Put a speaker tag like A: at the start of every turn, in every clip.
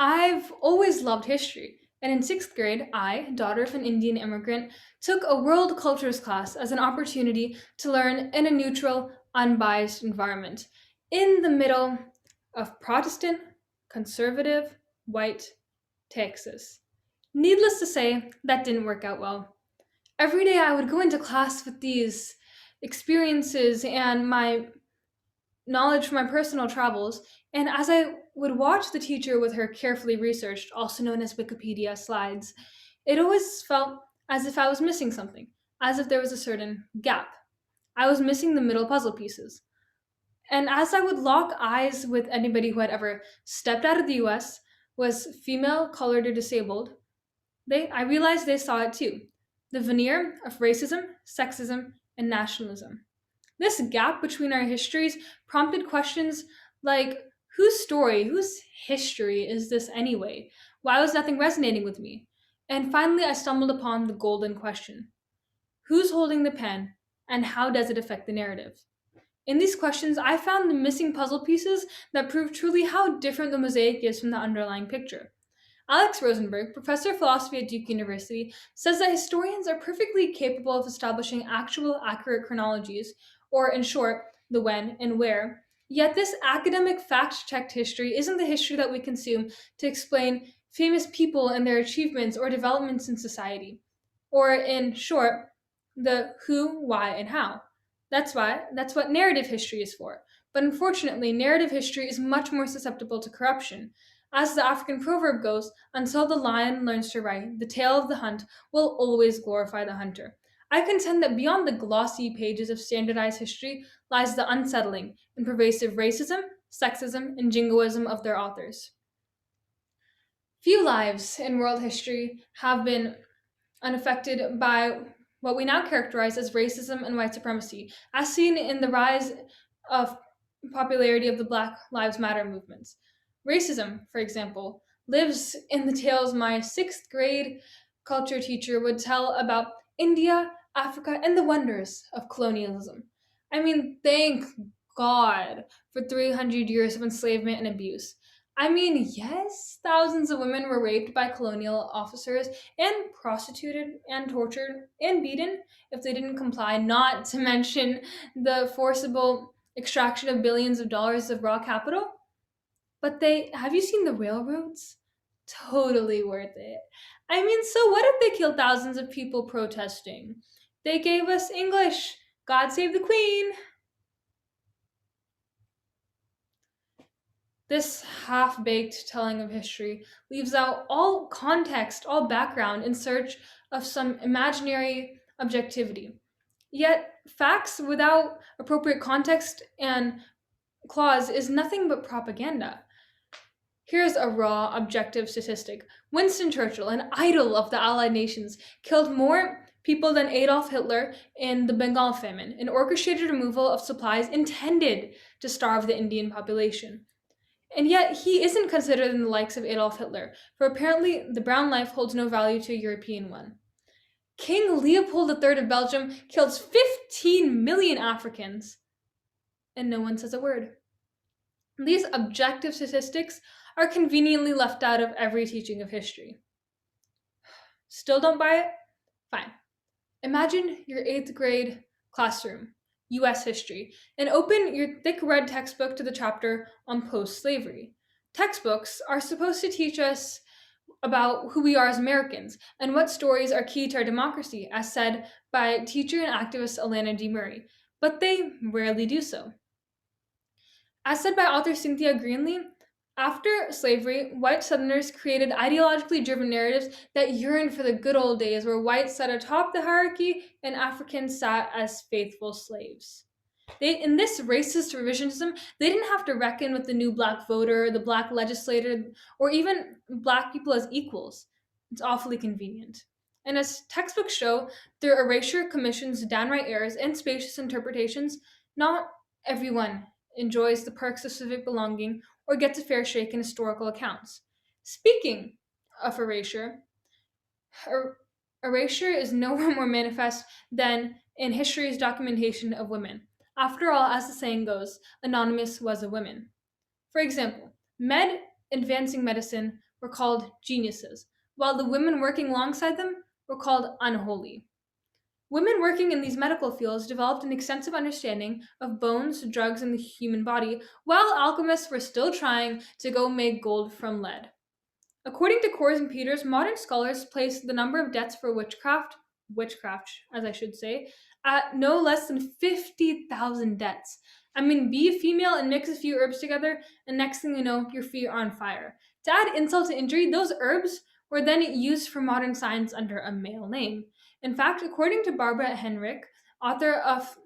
A: I've always loved history, and in sixth grade, I, daughter of an Indian immigrant, took a world cultures class as an opportunity to learn in a neutral, unbiased environment in the middle of Protestant, conservative, white Texas. Needless to say, that didn't work out well. Every day I would go into class with these experiences and my knowledge from my personal travels, and as I would watch the teacher with her carefully researched, also known as Wikipedia, slides, it always felt as if I was missing something, as if there was a certain gap. I was missing the middle puzzle pieces. And as I would lock eyes with anybody who had ever stepped out of the US, was female, colored, or disabled, I realized they saw it too. The veneer of racism, sexism, and nationalism. This gap between our histories prompted questions like whose story, whose history is this anyway? Why was nothing resonating with me? And finally, I stumbled upon the golden question: who's holding the pen, and how does it affect the narrative? In these questions, I found the missing puzzle pieces that prove truly how different the mosaic is from the underlying picture. Alex Rosenberg, professor of philosophy at Duke University, says that historians are perfectly capable of establishing actual accurate chronologies, or in short, the when and where. Yet this academic fact checked history isn't the history that we consume to explain famous people and their achievements or developments in society. Or in short, the who, why, and how. That's what narrative history is for. But unfortunately, narrative history is much more susceptible to corruption. As the African proverb goes, until the lion learns to write, the tale of the hunt will always glorify the hunter. I contend that beyond the glossy pages of standardized history lies the unsettling and pervasive racism, sexism, and jingoism of their authors. Few lives in world history have been unaffected by what we now characterize as racism and white supremacy, as seen in the rise of popularity of the Black Lives Matter movements. Racism, for example, lives in the tales my sixth grade culture teacher would tell about India, Africa, and the wonders of colonialism. I mean, thank God for 300 years of enslavement and abuse. I mean, yes, thousands of women were raped by colonial officers and prostituted and tortured and beaten if they didn't comply, not to mention the forcible extraction of billions of dollars of raw capital. But they have you seen the railroads? Totally worth it. I mean, so what if they killed thousands of people protesting? They gave us English. God save the Queen. This half baked telling of history leaves out all context, all background in search of some imaginary objectivity. Yet, facts without appropriate context and clause is nothing but propaganda. Here's a raw, objective statistic. Winston Churchill, an idol of the Allied nations, killed more people than Adolf Hitler in the Bengal famine, an orchestrated removal of supplies intended to starve the Indian population. And yet, he isn't considered in the likes of Adolf Hitler, for apparently the brown life holds no value to a European one. King Leopold III of Belgium kills 15 million Africans, and no one says a word. These objective statistics are conveniently left out of every teaching of history. Still don't buy it? Fine. Imagine your eighth grade classroom, US history, and open your thick red textbook to the chapter on post slavery. Textbooks are supposed to teach us about who we are as Americans and what stories are key to our democracy, as said by teacher and activist Alana D. Murray, but they rarely do so. As said by author Cynthia Greenlee, after slavery, white Southerners created ideologically driven narratives that yearned for the good old days where whites sat atop the hierarchy and Africans sat as faithful slaves. In this racist revisionism, they didn't have to reckon with the new black voter, the black legislator, or even black people as equals. It's awfully convenient. And as textbooks show, their erasure commissions downright errors and spacious interpretations. Not everyone enjoys the perks of civic belonging or gets a fair shake in historical accounts. Speaking of erasure, er- erasure is nowhere more manifest than in history's documentation of women. After all, as the saying goes, Anonymous was a woman. For example, advancing medicine were called geniuses, while the women working alongside them were called unholy. Women working in these medical fields developed an extensive understanding of bones, drugs, and the human body, while alchemists were still trying to go make gold from lead. According to Coors and Peters, modern scholars place the number of deaths for witchcraft, as I should say, at no less than 50,000 deaths. I mean, be a female and mix a few herbs together, and next thing you know, your feet are on fire. To add insult to injury, those herbs were then used for modern science under a male name. In fact, according to Barbara Henrik, author of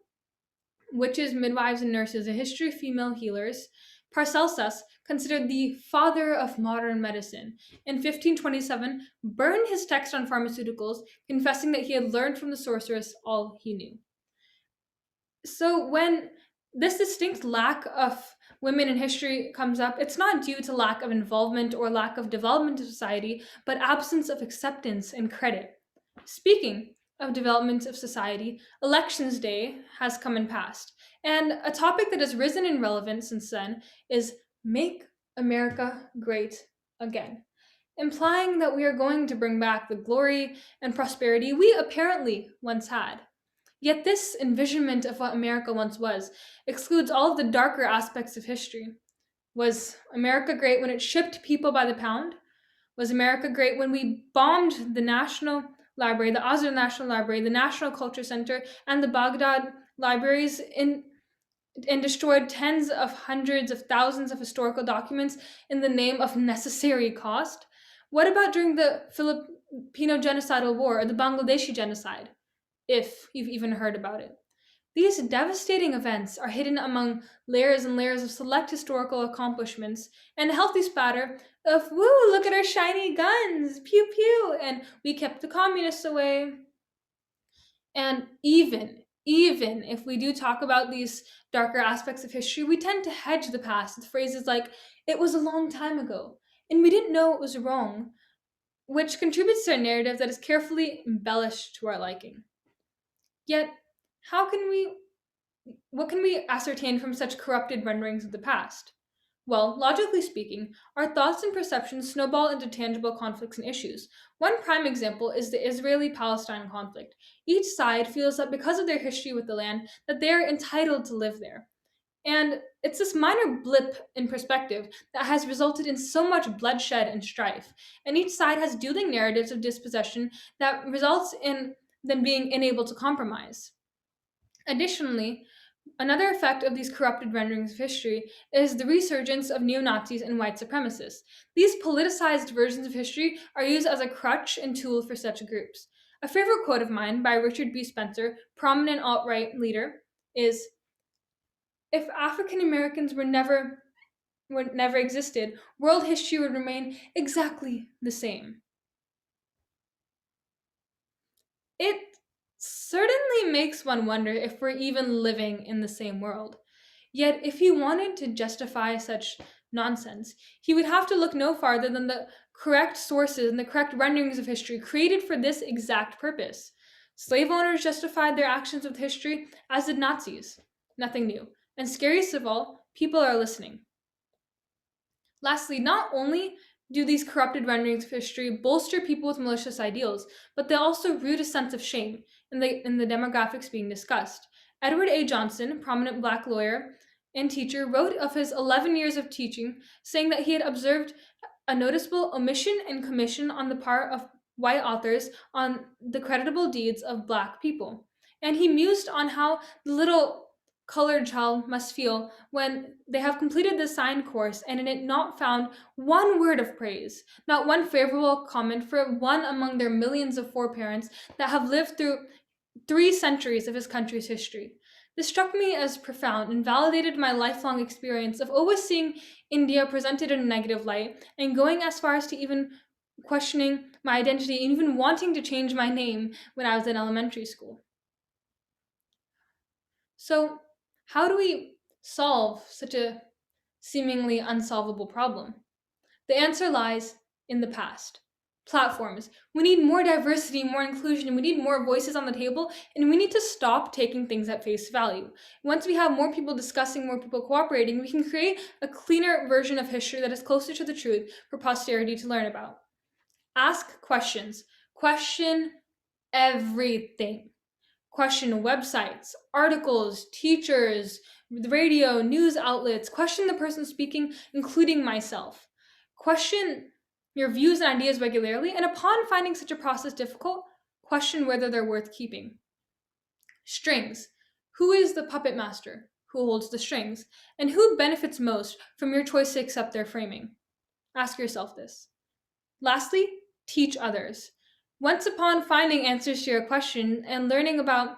A: Witches, Midwives, and Nurses, A History of Female Healers, Paracelsus, considered the father of modern medicine, in 1527 burned his text on pharmaceuticals, confessing that he had learned from the sorceress all he knew. So when this distinct lack of women in history comes up, it's not due to lack of involvement or lack of development of society, but absence of acceptance and credit. Speaking of development of society, Elections Day has come and passed. And a topic that has risen in relevance since then is Make America Great Again, implying that we are going to bring back the glory and prosperity we apparently once had. Yet this envisionment of what America once was excludes all of the darker aspects of history. Was America great when it shipped people by the pound? Was America great when we bombed the National Library, the Azra National Library, the National Culture Center, and the Baghdad libraries and destroyed tens of hundreds of thousands of historical documents in the name of necessary cost? What about during the Filipino genocidal war or the Bangladeshi genocide, if you've even heard about it? These devastating events are hidden among layers and layers of select historical accomplishments and a healthy spatter of, woo, look at our shiny guns, pew pew, and we kept the communists away. And even if we do talk about these darker aspects of history, we tend to hedge the past with phrases like, it was a long time ago, and we didn't know it was wrong, which contributes to a narrative that is carefully embellished to our liking. Yet, how can we what can we ascertain from such corrupted renderings of the past? Well, logically speaking, our thoughts and perceptions snowball into tangible conflicts and issues. One prime example is the Israeli-Palestine conflict. Each side feels that because of their history with the land, that they are entitled to live there. And it's this minor blip in perspective that has resulted in so much bloodshed and strife. And each side has dueling narratives of dispossession that results in them being unable to compromise. Additionally, another effect of these corrupted renderings of history is the resurgence of neo Nazis and white supremacists. These politicized versions of history are used as a crutch and tool for such groups. A favorite quote of mine by Richard B. Spencer, prominent alt right leader, is, if African Americans would never existed, world history would remain exactly the same. It certainly makes one wonder if we're even living in the same world. Yet, if he wanted to justify such nonsense, he would have to look no farther than the correct sources and the correct renderings of history created for this exact purpose. Slave owners justified their actions with history, as did Nazis. Nothing new. And scariest of all, people are listening. Lastly, not only do these corrupted renderings of history bolster people with malicious ideals, but they also root a sense of shame in the demographics being discussed. Edward A. Johnson, prominent black lawyer and teacher, wrote of his 11 years of teaching, saying that he had observed a noticeable omission and commission on the part of white authors on the creditable deeds of black people. And he mused on how the little colored child must feel when they have completed the signed course and in it not found one word of praise, not one favorable comment for one among their millions of foreparents that have lived through 3 centuries of his country's history. This struck me as profound and validated my lifelong experience of always seeing India presented in a negative light and going as far as to even questioning my identity and even wanting to change my name when I was in elementary school. So, how do we solve such a seemingly unsolvable problem? The answer lies in the past. Platforms. We need more diversity, more inclusion, we need more voices on the table, and we need to stop taking things at face value. Once we have more people discussing, more people cooperating, we can create a cleaner version of history that is closer to the truth for posterity to learn about. Ask questions. Question everything. Question websites, articles, teachers, the radio, news outlets. Question the person speaking, including myself. Question your views and ideas regularly, and upon finding such a process difficult, question whether they're worth keeping. Strings. Who is the puppet master? Who holds the strings? And who benefits most from your choice to accept their framing? Ask yourself this. Lastly, teach others. Once upon finding answers to your question and learning about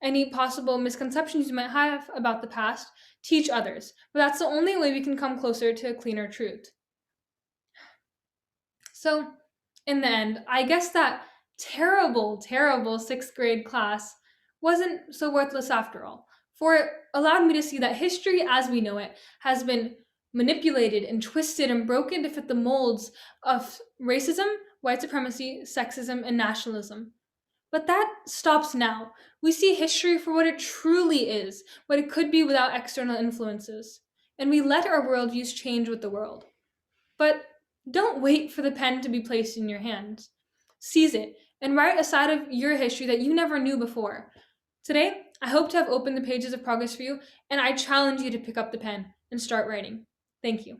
A: any possible misconceptions you might have about the past, teach others. But that's the only way we can come closer to a cleaner truth. So, in the end, I guess that terrible, terrible sixth grade class wasn't so worthless after all, for it allowed me to see that history as we know it has been manipulated and twisted and broken to fit the molds of racism, white supremacy, sexism, and nationalism. But that stops now. We see history for what it truly is, what it could be without external influences. And we let our worldviews change with the world. But don't wait for the pen to be placed in your hands. Seize it and write a side of your history that you never knew before. Today, I hope to have opened the pages of progress for you, and I challenge you to pick up the pen and start writing. Thank you.